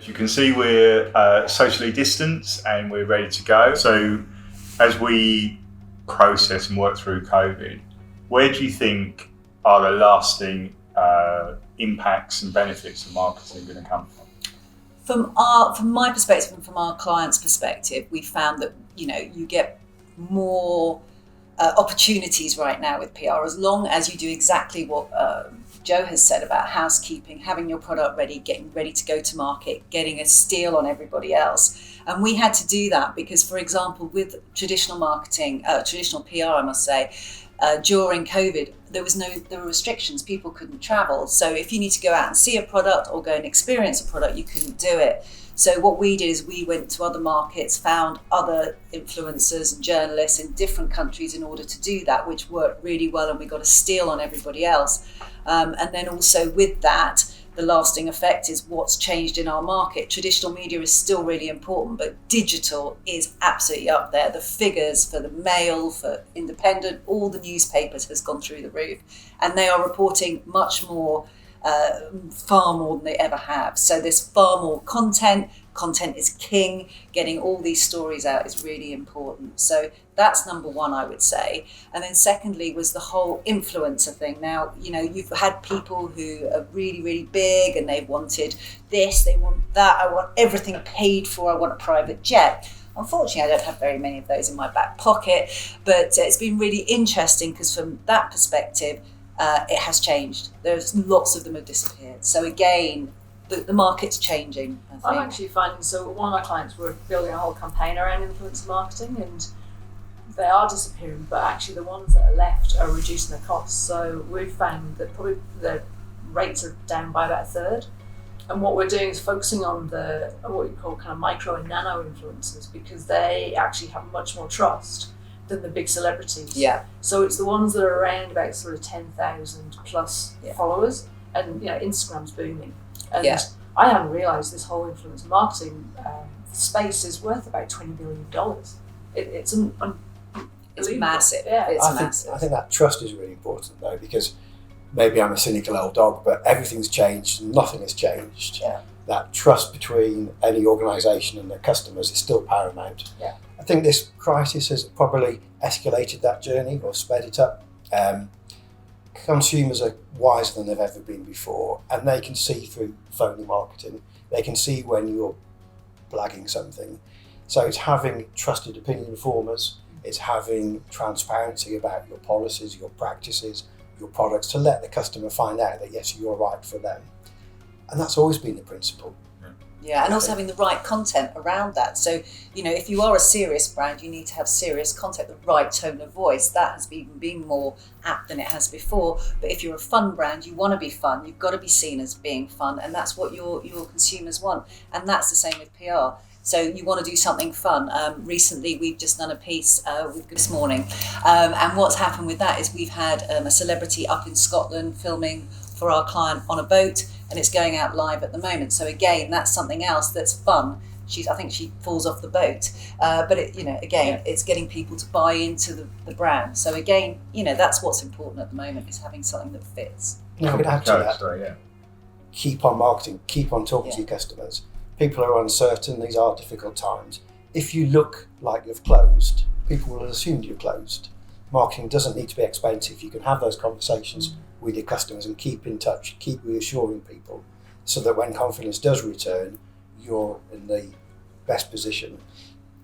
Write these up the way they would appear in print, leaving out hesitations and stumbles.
As you can see, we're socially distanced and we're ready to go. So as we process and work through COVID, where do you think are the lasting impacts and benefits of marketing going to come from? From my perspective and from our clients' perspective, we found that you get more opportunities right now with PR as long as you do exactly what Joe has said about housekeeping, having your product ready, getting ready to go to market, getting a steal on everybody else. And we had to do that because, for example, with traditional marketing, traditional PR, I must say, during COVID, there were restrictions. People couldn't travel. So if you need to go out and see a product or go and experience a product, you couldn't do it. So what we did is we went to other markets, found other influencers and journalists in different countries in order to do that, which worked really well, and we got a steal on everybody else. And then also with that, the lasting effect is what's changed in our market. Traditional media is still really important, but digital is absolutely up there. The figures for the Mail, for Independent, all the newspapers has gone through the roof, and they are reporting much more, far more than they ever have. So there's far more content. Content is king. Getting all these stories out is really important. So that's number one, I would say. And then secondly was the whole influencer thing. Now, you've had people who are really, really big and they've wanted this, they want that, I want everything paid for, I want a private jet. Unfortunately, I don't have very many of those in my back pocket, but it's been really interesting because from that perspective, it has changed. There's lots of them have disappeared. So again, the market's changing, I think. I'm actually finding, so one of my clients were building a whole campaign around influencer marketing, and they are disappearing, but actually the ones that are left are reducing their costs. So we've found that probably the rates are down by about a third. And what we're doing is focusing on the what we call kind of micro and nano influencers, because they actually have much more trust than the big celebrities. Yeah. So it's the ones that are around about sort of 10,000 plus followers, and Instagram's booming. And I hadn't realised this whole influencer marketing space is worth about $20 billion. It's massive. Yeah, I think that trust is really important though, because maybe I'm a cynical old dog, but everything's changed, nothing has changed. Yeah. That trust between any organisation and their customers is still paramount. Yeah. I think this crisis has probably escalated that journey or sped it up. Consumers are wiser than they've ever been before, and they can see through phony marketing. They can see when you're blagging something. So it's having trusted opinion informers, it's having transparency about your policies, your practices, your products, to let the customer find out that yes, you're right for them. And that's always been the principle. Yeah, and also having the right content around that. So, if you are a serious brand, you need to have serious content, the right tone of voice. That has been more apt than it has before. But if you're a fun brand, you want to be fun. You've got to be seen as being fun, and that's what your consumers want. And that's the same with PR. So you want to do something fun. Recently, we've just done a piece with This Morning. And what's happened with that is we've had a celebrity up in Scotland filming for our client on a boat, and it's going out live at the moment. So again, that's something else that's fun. I think she falls off the boat, but it's getting people to buy into the brand. So again, that's what's important at the moment, is having something that fits. I could add to that. Keep on marketing, keep on talking to your customers. People are uncertain, these are difficult times. If you look like you've closed, people will assume you're closed. Marketing doesn't need to be expensive. You can have those conversations with your customers and keep in touch, keep reassuring people, so that when confidence does return, you're in the best position.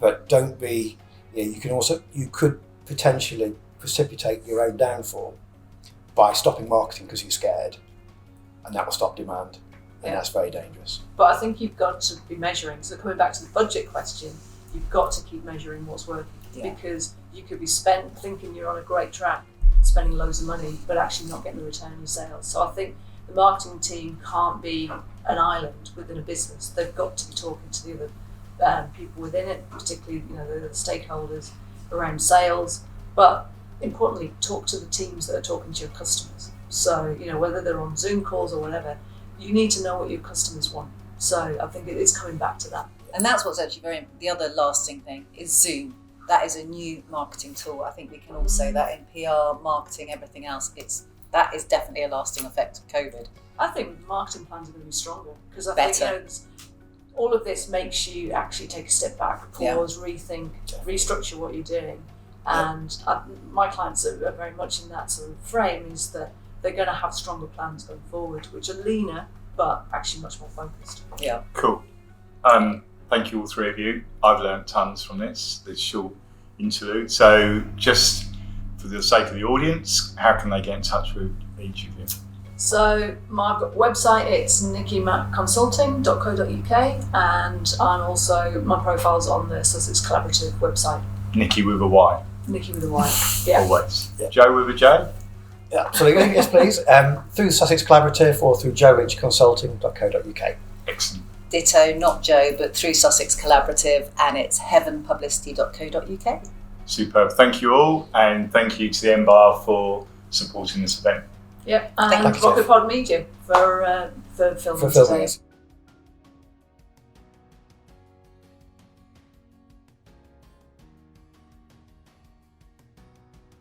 But don't be, you could potentially precipitate your own downfall by stopping marketing because you're scared, and that will stop demand, and that's very dangerous. But I think you've got to be measuring. So coming back to the budget question, you've got to keep measuring what's working, because you could be spent thinking you're on a great track, spending loads of money, but actually not getting the return on your sales. So I think the marketing team can't be an island within a business. They've got to be talking to the other people within it, particularly the stakeholders around sales. But importantly, talk to the teams that are talking to your customers. So whether they're on Zoom calls or whatever, you need to know what your customers want. So I think it's coming back to that. And that's what's actually the other lasting thing is Zoom. That is a new marketing tool. I think we can all say that in PR, marketing, everything else. That is definitely a lasting effect of COVID. I think marketing plans are going to be stronger, because I think all of this makes you actually take a step back, pause, rethink, restructure what you're doing. And my clients are very much in that sort of frame, is that they're going to have stronger plans going forward, which are leaner, but actually much more focused. Yeah. Cool. Thank you all three of you. I've learned tons from this short interlude. So just for the sake of the audience, how can they get in touch with each of you? So I've got a website, it's nickymattconsulting.co.uk, and I'm also, my profile's on the Sussex Collaborative website. Nicky with a Y. Nicky with a Y, yeah. Always. Yeah. Joe with a J? Yeah, absolutely, yes please. Through the Sussex Collaborative or through joelynchconsulting.co.uk. Excellent. Ditto, not Joe, but through Sussex Collaborative, and it's heavenpublicity.co.uk. Superb. Thank you all, and thank you to the MBAR for supporting this event. Yep, and Thank you, Rocket Pod Media for filming For filming today. us.